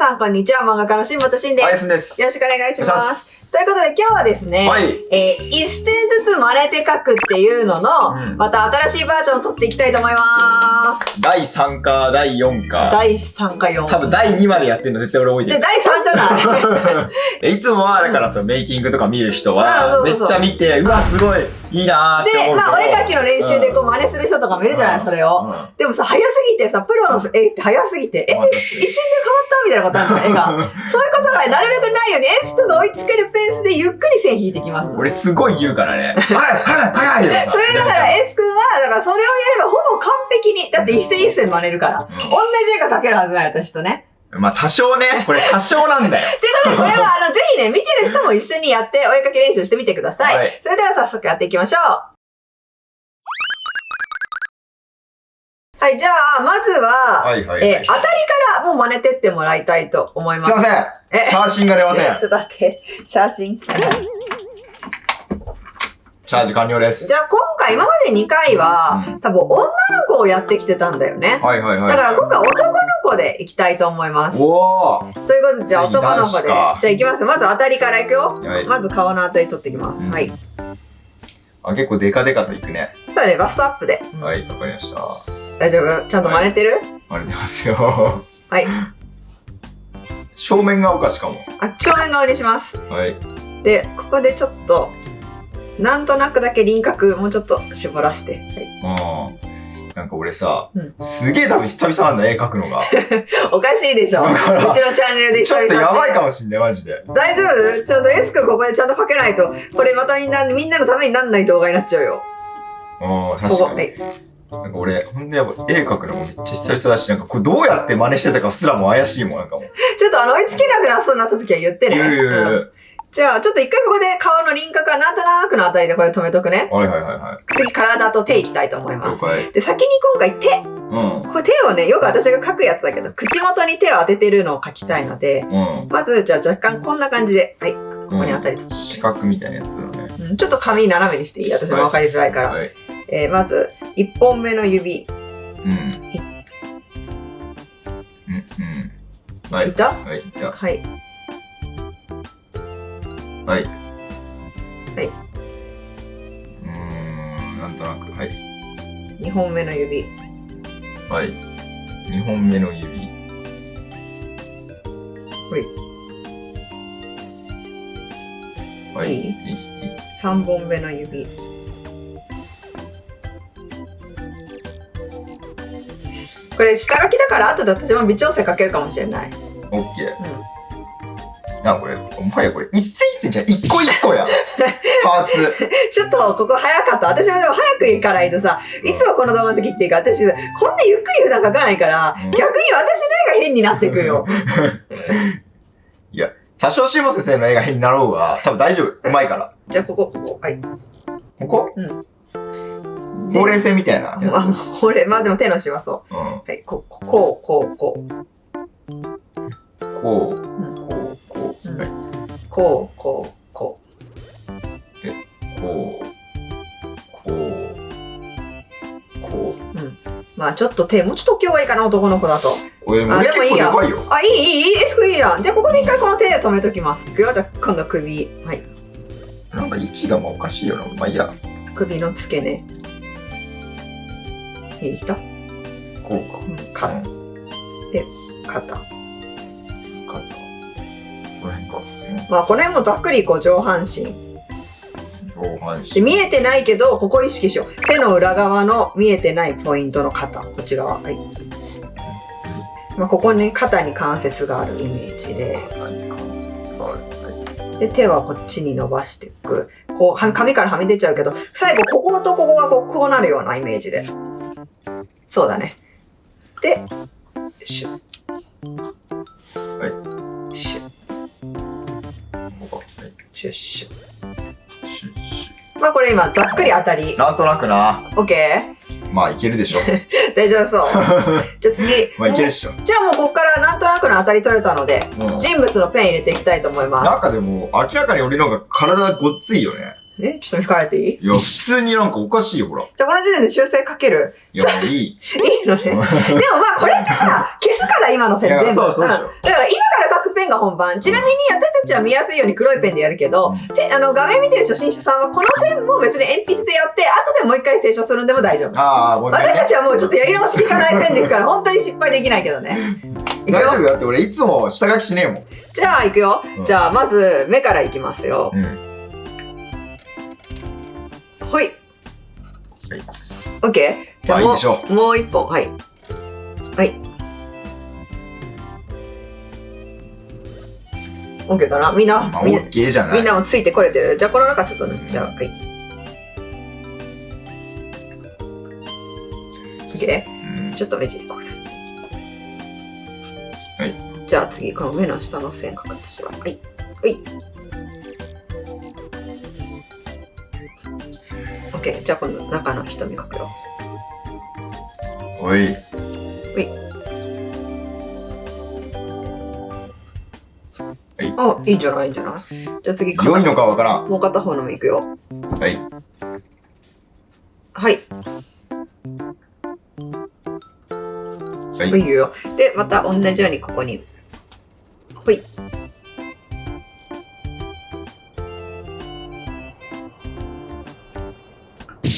さんこんにちは。漫画家の新本慎です。あやすんです。よろしくお願いしお願いしま。ますす。ということで今日はですね、はい。一線ずつ真似て書くっていうのの、また新しいバージョンを撮っていきたいと思います。第3か、第4か。第3か4。多分第2までやってるの絶対俺多いで。じゃあ第3じゃないいつもは、だからそのメイキングとか見る人は、そうそうそうめっちゃ見て、うわ、すごい、いいなーって思うで、けど。まあ、お絵描きの練習でこう真似する人とかもいるじゃない、それを。でもさ、早すぎてさ、プロの絵って早すぎて、一瞬で変わったみたいなことあるじゃん、絵が。そういうことがなるべくないように、エスクが追いつけるペースでゆっくり線引いてきます。俺すごい言うからね。はい。それだから、エスクは、だからそれをやればほぼ完璧に、だって一線一線真似るから。同じ絵が描けるはずない、私とね。まあ多少ね、これ多少なんだよ。ということで、これはぜひね、見てる人も一緒にやってお絵描き練習してみてください。はい、それでは早速やっていきましょう。はい、じゃあ、まずは、当たりからもう真似てってもらいたいと思います。すいません。写真が出ません。ちょっと待って、写真。チャージ完了です。じゃあ今回、今まで2回は、多分女の子をやってきてたんだよね。はい。だから今回男の子でいきたいと思います。おー。ということで、じゃあ男の子で。じゃあいきます。まず当たりからいくよ。はい、まず顔の当たり取っていきます。はい。あ、結構デカデカといくね。そうだね、バストアップで。はい、わかりました。大丈夫？ちゃんと真似てる？真似てますよ。はい。正面顔かしかも。正面顔にします。はい。で、ここでちょっと、なんとなくだけ輪郭もうちょっと絞らして。はい。なんか俺さ、すげえ多分久々なんだ、絵描くのが。おかしいでしょ。うちのチャンネルでちょっとやばいかもしんない、マジで。大丈夫？ちゃんとエスクここでちゃんと描けないと、これまたみんなのためになんない動画になっちゃうよ。確かに。なんか俺、ほんとやっぱ絵描くのもめっちゃ久々だし、なんかこれどうやって真似してたかすらも怪しいもん、なんかもう。ちょっと追いつけなくなそうになった時は言ってね。じゃあ、ちょっと一回ここで顔の輪郭はなんとなくのあたりでこれ止めとくね。はい。次、体と手いきたいと思います。了解。で、先に今回手。これ手をね、よく私が描くやつだけど、口元に手を当ててるのを描きたいので、まず、じゃあ若干こんな感じで、はい、ここに当たりと。四角みたいなやつだね。ちょっと髪斜めにしていい？私もわかりづらいから。まず、1本目の指。いた？はい、いた。はい。なんとなく、はい。2本目の指。はい。2本目の指。はい。いい？3本目の指。これ下書きだから後で私も微調整かけるかもしれない。オッケー。これ、もはやこれ、一線一線じゃん。一個一個や。パーツ。ちょっと、ここ早かった。私もでも早く行かないとさ、いつもこの動画の時っていうか、私、こんなゆっくり普段書かないから、逆に私の絵が変になってくよ。いや、多少辛坊先生の絵が変になろうが、多分大丈夫。うまいから。じゃあ、ここ。はい。ここ？ほうれい線みたいなやつ。まあでも手のしわそう。はい、こう。まあちょっと手、もうちょっと大きい方がいいかな、男の子だと。でもいいや。いい、エスクいいやん。じゃあここで一回この手で止めときます。いくよ、じゃあ今度は首。はい。なんか位置がおかしいよな。まあいいや。首の付け根。いい人？こうか。で、肩。この辺か。まあこの辺もざっくり上半身。で見えてないけど、ここ意識しよう。手の裏側の見えてないポイントの肩。こっち側。はい。まあここに肩に関節があるイメージで。で、手はこっちに伸ばしていく。こう、髪からはみ出ちゃうけど、最後こことここがこうなるようなイメージで。そうだね。で、シュッ。シュッ。シュッシュッ。まあこれ今ざっくり当たり。なんとなくな。オッケー？まあいけるでしょ。大丈夫そう。じゃあ次。まあいけるっしょ。じゃあもうここからなんとなくの当たり取れたので、人物のペン入れていきたいと思います。なんかでも明らかに俺の方が体ごっついよね。ちょっと見かられていい？いや、普通になんかおかしいよ、ほら。じゃあこの時点で修正かける？いや、いい。いいのね。でもまあこれってさ、消すから今の線全部。そうでしょ。だから今かが本番。ちなみに私たちは見やすいように黒いペンでやるけど、画面見てる初心者さんはこの線も別に鉛筆でやって、後でもう一回清書するんでも大丈夫。私たちはもうちょっとやり直し聞かないペンでいくから、本当に失敗できないけどね。大丈夫だって俺いつも下書きしねえもん。じゃあ行くよ。じゃあまず目からいきますよ。ほい。オッケー。じゃあもう一本。はい。はい。オッケーかな。みんなもついてこれてる。じゃあこの中ちょっと塗っちゃう。はい。オッケー。ちょっと目尻こう。はい。じゃあ次この目の下の線かかってしまう。はい。はい。オッケー。じゃあ今度中の瞳描くよ。おい。あ、いいんじゃない、いいんじゃない。じゃあ次良いのかわからん。もう片方のもいくよ。はい。はい。はい。いいよ。で、また同じようにここに。ほい。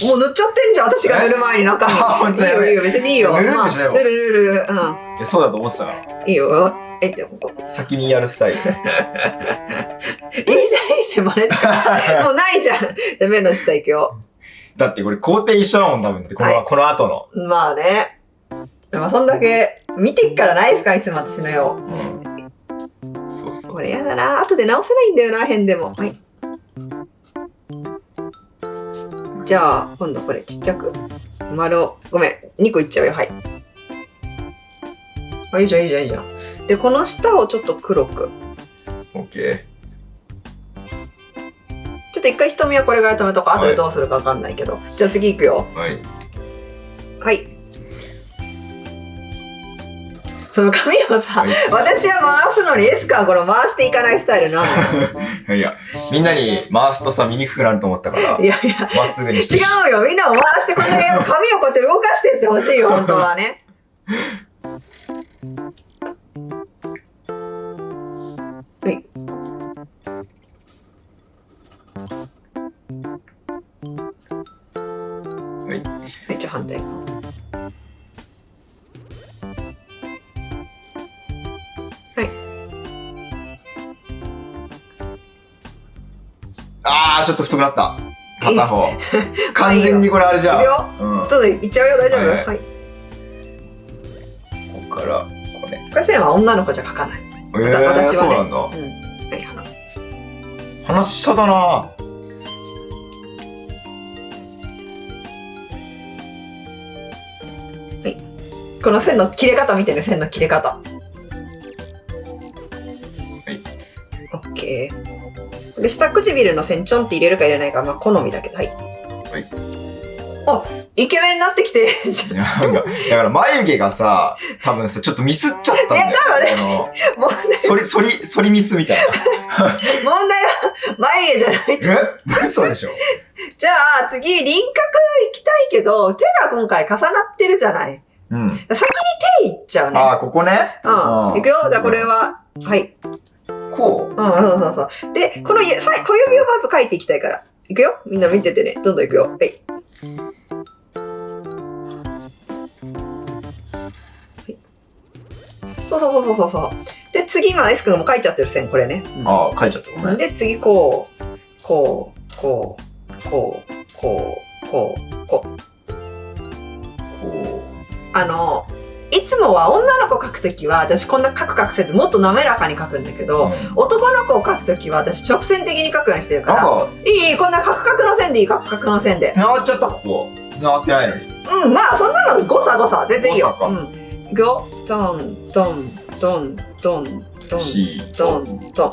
もう塗っちゃってんじゃん、私が塗る前に中に。いいよ、いいよ、別にいいよ。塗るんでしょ、塗る。うん。そうだと思ってたから。いいよ。先にやるスタイル。いい真似もうないじゃん。じゃあ目の下いくよ。だってこれ工程一緒だもん、多分。この後の。まあね。まあそんだけ見てっからないですか、いつも私のよ。そうそう。これやだな。後で直せないんだよな、変でも。はい。じゃあ今度これちっちゃく丸をごめん2個いっちゃうよ。はい。あ、いいじゃんいいじゃんいいじゃん。でこの下をちょっと黒く。オッケー。ちょっと一回瞳はこれぐらい止めとこう。後でどうするかわかんないけど。じゃあ次いくよ。はい。はい。その紙をさ、私は回すのにエスカはこの回していかないスタイルなんだ。いや、みんなに回すとさ見にくくなると思ったから。いやまっすぐにして。違うよ、みんなを回してこんだけ紙をこうやって動かしてってほしいよ、本当はね。はい。はい、じゃあ反対。ちょっと太くなった。片方。完全にこれあれじゃん。ちょっといっちゃうよ、大丈夫。はい。ここからこれ。これ線は女の子じゃ描かない。私はね。そうなんだ。はい、鼻下だな。はい。この線の切れ方見てね、線の切れ方。はい。オッケー。で下唇の線ちょんって入れるか入れないかまあ好みだけど。はい。はい。あ、イケメンになってきてだから眉毛がさ多分さちょっとミスっちゃったんだよ。いや多分ね反りミスみたいな。問題は眉毛じゃないと。そうでしょ。じゃあ次輪郭行きたいけど手が今回重なってるじゃない。うん。先に手いっちゃうね。ああここね。うん。いくよ。じゃあこれははい。こう。そう。で、この小指をまず描いていきたいから。いくよ。みんな見ててね。どんどんいくよ。はい。そう。で、次今、エス君も描いちゃってる線、これね。ああ、描いちゃった。ごめん。で、次、こう。いつもは女の子描くときは私こんなカクカクせずもっと滑らかに描くんだけど、男の子を描くときは私直線的に描くようにしてるから、いいこんなカクカクの線でいい、カクカクの線で。繋がっちゃった。ここ繋がってないのに。まあそんなの誤差全然いいよ。いくよ。トントントントントントントン。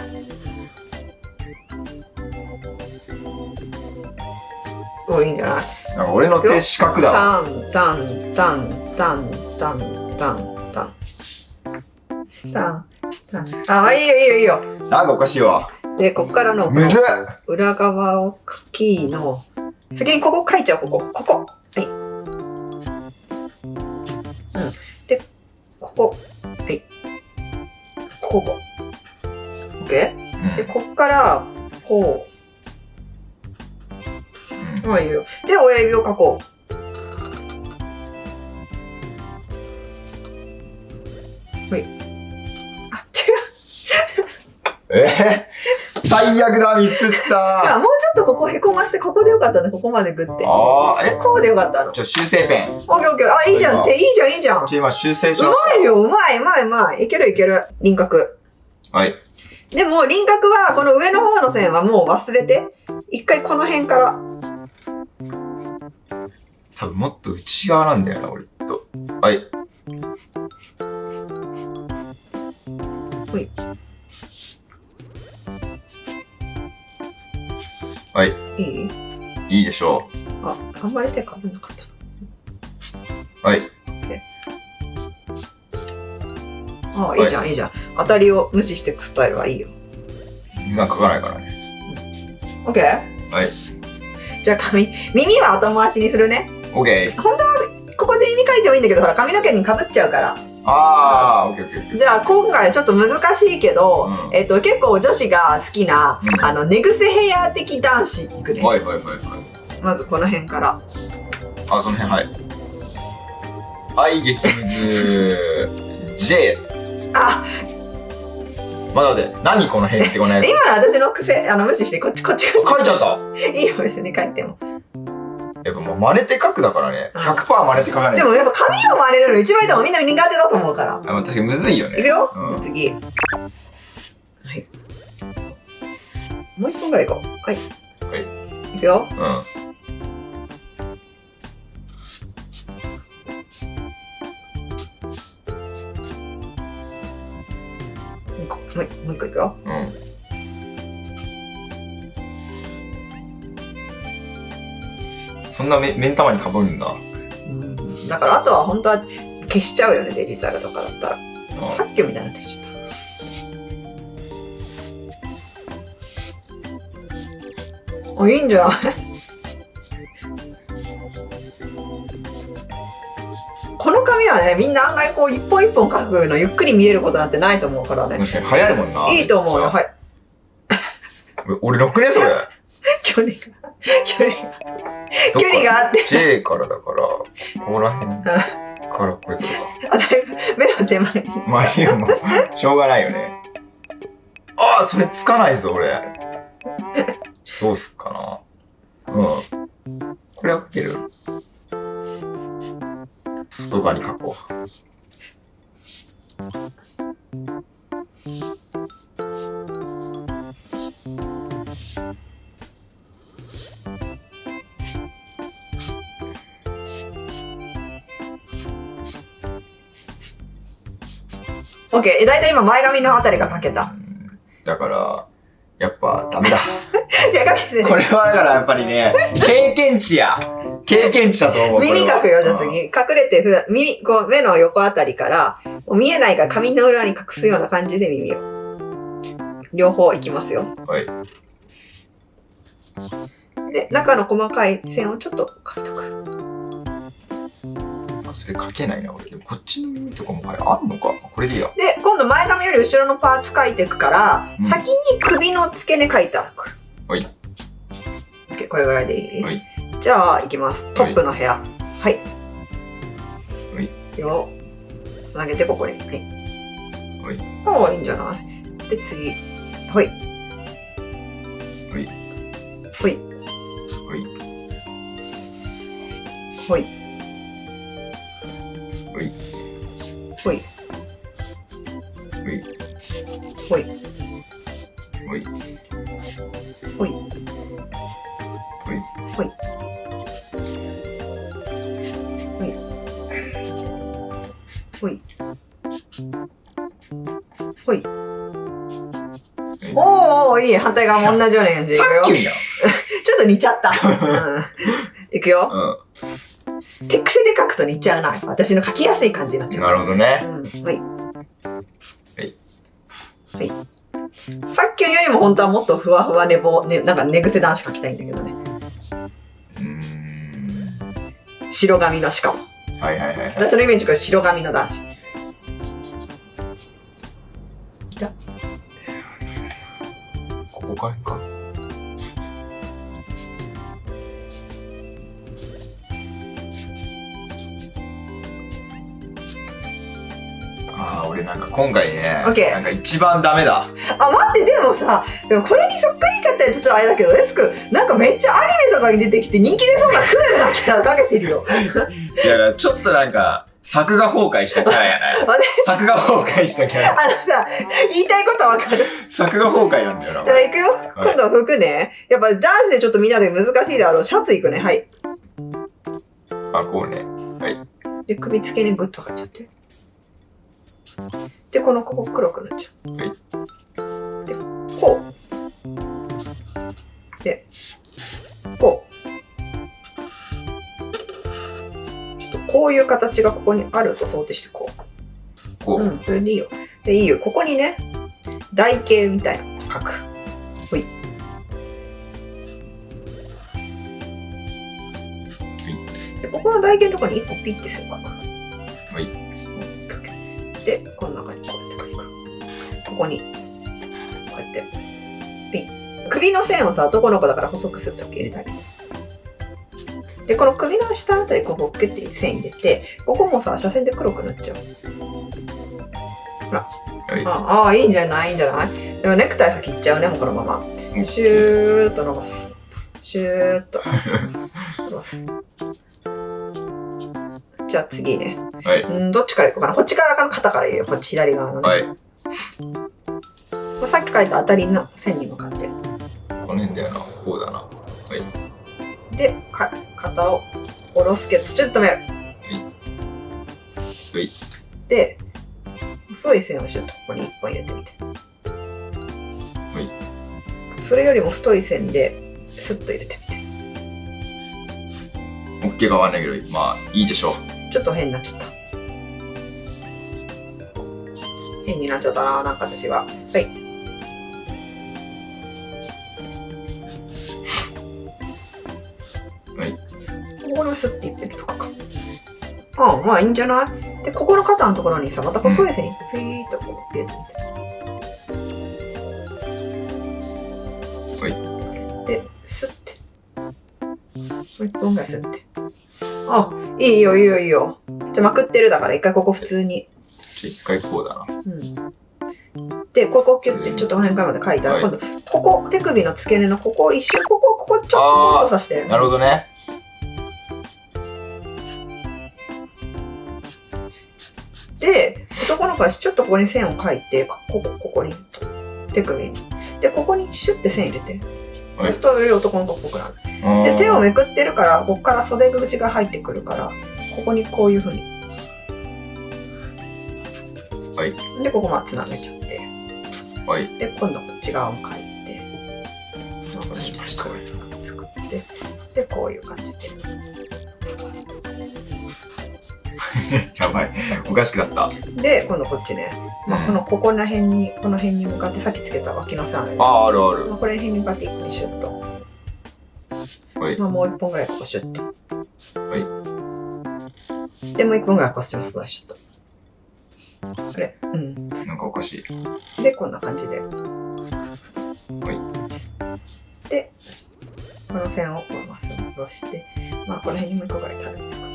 いいんじゃない。なんか俺の手四角だわ。タン。あ、いいよ。なんかおかしいわ。で、ここからのむずっ。裏側を茎の先にここ書いちゃう。ここ。はい。で、ここ。はい。ここ。からこう。まあいいよ。で、親指を描こう。はい。あ、違う。最悪だ、ミスった。もうちょっとここへこまして、ここでよかったね。ここまでグッて。こうでよかったの。修正ペン。オッケーオッケー。あ、いいじゃん。いいじゃん、いいじゃん。今修正します。うまいよ、うまい、うまい、うまい。いけるいける。輪郭。はい。でも、輪郭は、この上の方の線はもう忘れて。一回この辺から。多分もっと内側なんだよな、俺と。はい。ほい。はい。いいでしょう。あ、頑張り手かぶんなかった。はい。あ、いいじゃん、いいじゃん。当たりを無視していくスタイルはいいよ。なんか書かないからね。オッケー？はい。じゃあ耳は後回しにするね。オッケー。本当はここで耳書いてもいいんだけど、ほら髪の毛にかぶっちゃうから。ああ、オッケーオッケー。じゃあ今回ちょっと難しいけど、結構女子が好きな、寝癖ヘア的男子いくね。はいはいはいはい。まずこの辺から。あ、その辺、はい。はい、激ムズ J。あ、まだで、何この辺ってこの辺。今の私の癖、無視して、こっち。書いちゃった。いいよ、別に書いても。やっぱもう真似て書くだからね。100% 真似て書かない。でもやっぱ髪を真似るの一番いいと思う。みんな苦手だと思うから。確かにむずいよね。いくよ、次。はい。もう1本ぐらいいこう。はい。はい。いくよ。もう一個いくよ。そんな目ん玉にかぶるんだ。だからあとは本当は消しちゃうよね、デジタルとかだったら。さっきみたいになってきちゃった。いいんじゃない？この紙はね、みんな案外こう一本一本書くのゆっくり見えることなんてないと思うからね。確かに早いもんな。いいと思うよ。はい。俺6年それ。距離があって。J からだから、ここら辺からこういうことか。あ、だいぶ目の手前に。まあいいよ、もうしょうがないよね。ああ、それつかないぞ、俺。どうすっかな。これは書ける？外側に書こう。オッケー、だいたい今前髪のあたりが書けた。だからやっぱダメだ。いや、書けてこれはだからやっぱりね、経験値だと思う。耳書くよ、じゃあ次。隠れてこう目の横あたりから見えないから髪の裏に隠すような感じで耳を両方いきますよ。はい。で、中の細かい線をちょっと書いとく。それ書けないな、俺。こっちの耳とかもあるのか。これでいいや。で、今度前髪より後ろのパーツ書いていくから、先に首の付け根書いてある。はい。OK、これぐらいでいい？はい。じゃあ、いきます。トップの部屋。はい。はい。よ。つなげて、ここに。はい。はい。ああ、いいんじゃない？で、次。はい。はい。はい。はい。はい。はい。はい。はい。はい。はい。はい。はい。ほい。ほい。おー、いい。反対側も同じような感じでいくよ。さっきやん。ちょっと似ちゃった。いくよ。手癖で書くと似ちゃうな。私の書きやすい感じになっちゃう。なるほどね。はい。はい。さっきよりも本当はもっとふわふわなんか寝癖男子書きたいんだけどね。白髪のしかも。はいはいはい。私のイメージこれ白髪の男子。いた。ここらへんか。俺なんか今回ね、OK なんか一番ダメだ。あ、待って、でもさ、でもこれにそっくりかったやつちょっとあれだけど、レス君、なんかめっちゃアニメとかに出てきて人気出そうなクールなキャラかけてるよ。いや、ちょっとなんか、作画崩壊したキャラやない。作画崩壊したキャラ。さ、言いたいことわかる。作画崩壊なんだよな。じゃあ行くよ。今度は服ね。やっぱ男子でちょっとみんなで難しいだろう。シャツ行くね。はい。あ、こうね。はい。で、首付けにグッとかっちゃって。で、ここ黒くなっちゃう。はい。で、こう。で、こう。ちょっとこういう形がここにあると想定してこう。こう。うん、それでいいよ。で、いいよ。ここにね、台形みたいなの描く。ほい。で、ここの台形のところに1個ピッて線を描く。はい。で、こんな感じでこうやって描く。ここに、こうやって、ピッ。首の線をさ、男の子だから細くするとき入れたり。で、この首の下あたり、ここ、ピュッて線入れて、ここもさ、斜線で黒くなっちゃう。ほら。はい、いいんじゃないいいんじゃないでもネクタイ先いっちゃうね、もうこのまま。シューッと伸ばす。シューッと伸ばす。じゃあ次ね。はい。どっちからいこうかな。こっちからの肩から入れよう。こっち左側のね。はい。さっき書いた当たりの線に向かって。この辺だよな。こうだな。はい。で、肩を下ろすけど、ちょっと止める。はい。で、細い線をちょっとここに1本入れてみて。はい。それよりも太い線でスッと入れてみて。オッケーがわかんないけど、まあいいでしょう。ちょっと変になっちゃった。変になっちゃったな、なんか私は。はい。はい。ここにスッていってるとかか。まあいいんじゃない？で、ここの肩のところにさ、また細い線フィーッとこう入れてみて。はい。で、スッて。もう1本ぐらいスッて。いいよいいよいいよ。じゃまくってるだから一回ここ普通に。一回こうだな。で、ここキュッてちょっとこの辺からまで書いたら、今度、ここ、手首の付け根のここを一瞬、ここちょっと刺して。なるほどね。で、男の子はちょっとここに線を描いて、ここに、手首に。で、ここにシュッて線入れて。そうするとより男の子っぽくなる。で、手をめくってるから、ここから袖口が入ってくるから、ここにこういう風に。はい。で、ここまでつなげちゃって。はい。で、今度こっち側も描いて。これに作って。で、こういう感じで。やばい。おかしくなった。で、今度こっちね。この辺に向かってさっきつけた脇の線あるね。あるある。これに向かって一個にシュッと。はい。もう一本ぐらいここシュッと。はい。で、もう一本ぐらいこっちの外シュッと。これ、なんかおかしい。で、こんな感じで。はい。で、この線をこうまっすぐ下ろして、この辺にもう一個ぐらいたるんですけど。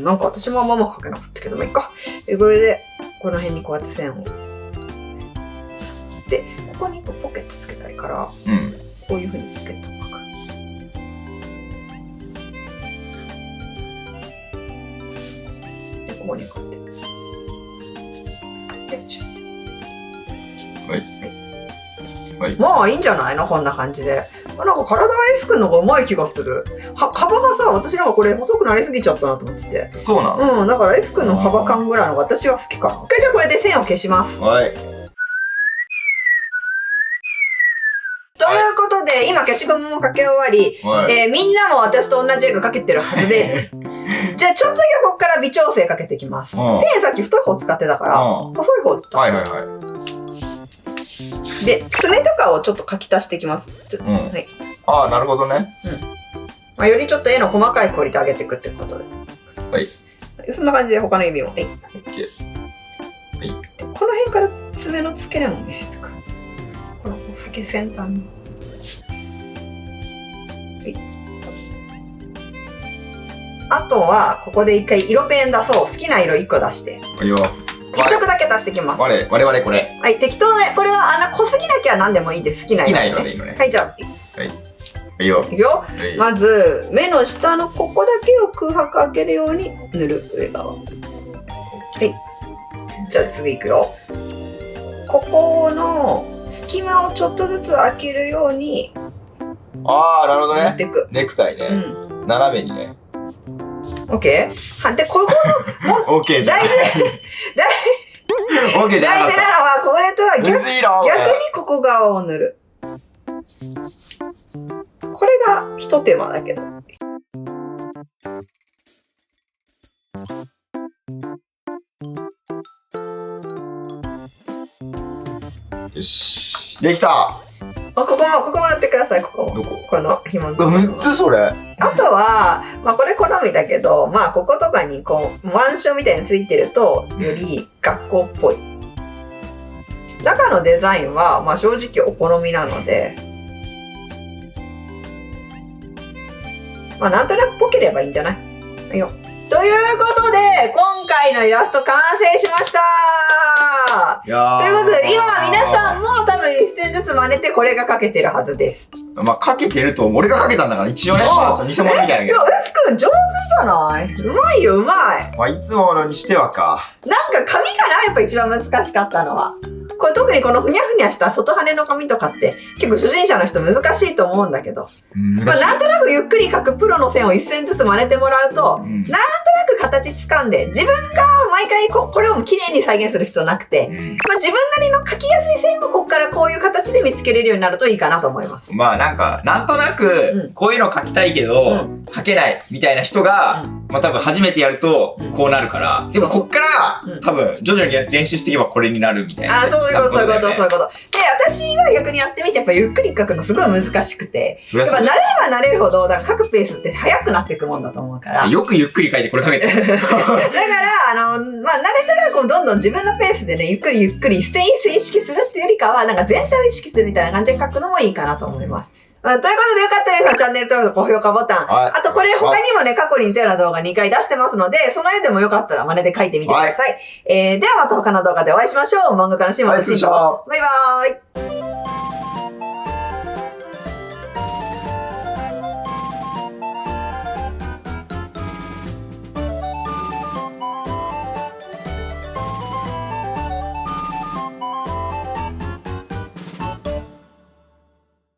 なんか私もあんまうまく描けなかったけど、まあいいか。これで、この辺にこうやって線を。で、ここにポケットつけたいから、こういう風にポケットを描く。で、ここにこうやって。で、はい。はい。まあいいんじゃないのこんな感じで。なんか体は S 君の方が上手い気がする。幅がさ、私なんかこれ細くなりすぎちゃったなと思ってて。そうなの？だから S 君の幅感ぐらいのが私は好きかな。じゃあこれで線を消します。はい。ということで、今消しゴムもかけ終わり、みんなも私と同じ絵が描けてるはずで、じゃあちょっとだけここから微調整かけていきます。ペンさっき太い方使ってたから、細い方出して。で、爪とかをちょっと書き足していきます。はい。なるほどね。よりちょっと絵の細かいクオリティ上げていくってことで。はい。そんな感じで他の指も。はい。オッケー。はい。この辺から爪の付け根も見せてくる。OK、先端の。あとは、ここで一回色ペン出そう。好きな色1個出して。いいよ。一色だけ出してきます。我々これ。はい、適当で、これは濃すぎなきゃ何でもいいです。好きな色、ね。好きな色でいいのね。はい、じゃあ。はい。いいよ。いくよ。まず、目の下のここだけを空白開けるように塗る、上側。はい。じゃあ次いくよ。ここの隙間をちょっとずつ開けるように。ああ、なるほどね。塗っていく。ネクタイね。うん、斜めにね。オッケー。で、ここの、オッケーじゃん。大事なのは、これとは逆にここ側を塗る。これが一手間だけど。よし。できた。ここも塗ってください、ここも。どこ？この紐の。6つそれ。あとは、まあこれ好みだけど、まあこことかにこう、腕章みたいについてると、より学校っぽい。中のデザインは、まあ正直お好みなので、まあなんとなくっぽければいいんじゃない？はいよ。ということで、今回のイラスト完成しました。ということで、今皆さんも多分一線ずつ真似てこれが描けてるはずです。まあ、描けてると、俺が描けたんだから、一応ね、偽物みたいなけど。いや、うすくん上手じゃない？うまいよ、うまい。まあ、いつものにしてはか。なんか紙かな？やっぱ一番難しかったのは。これ特にこのふにゃふにゃした外羽の紙とかって結構初心者の人難しいと思うんだけど、まあ、なんとなくゆっくり描くプロの線を一線ずつ真似てもらうと、なんとなく形つかんで自分が毎回これをきれいに再現する必要なくて、まあ、自分なりの描きやすい線をここからこういう形で見つけれるようになるといいかなと思います。まあなんかなんとなくこういうの描きたいけど、描けないみたいな人が、まあ多分初めてやるとこうなるから、でもこっから多分徐々に練習していけばこれになるみたいな。そういうこと。で、私は逆にやってみて、やっぱゆっくり書くのすごい難しくて、やっぱ慣れれば慣れるほど、だから書くペースって速くなっていくもんだと思うから。よくゆっくり書いてこれ書けてる。だから、まあ慣れたらこうどんどん自分のペースでね、ゆっくり一線一線意識するっていうよりかは、なんか全体を意識するみたいな感じで書くのもいいかなと思います。ということでよかったら皆さんチャンネル登録と高評価ボタン。あとこれ他にもね、過去に似たような動画2回出してますので、その絵でもよかったら真似で書いてみてください。ではまた他の動画でお会いしましょう。漫画家の島田慎と。バイバーイ。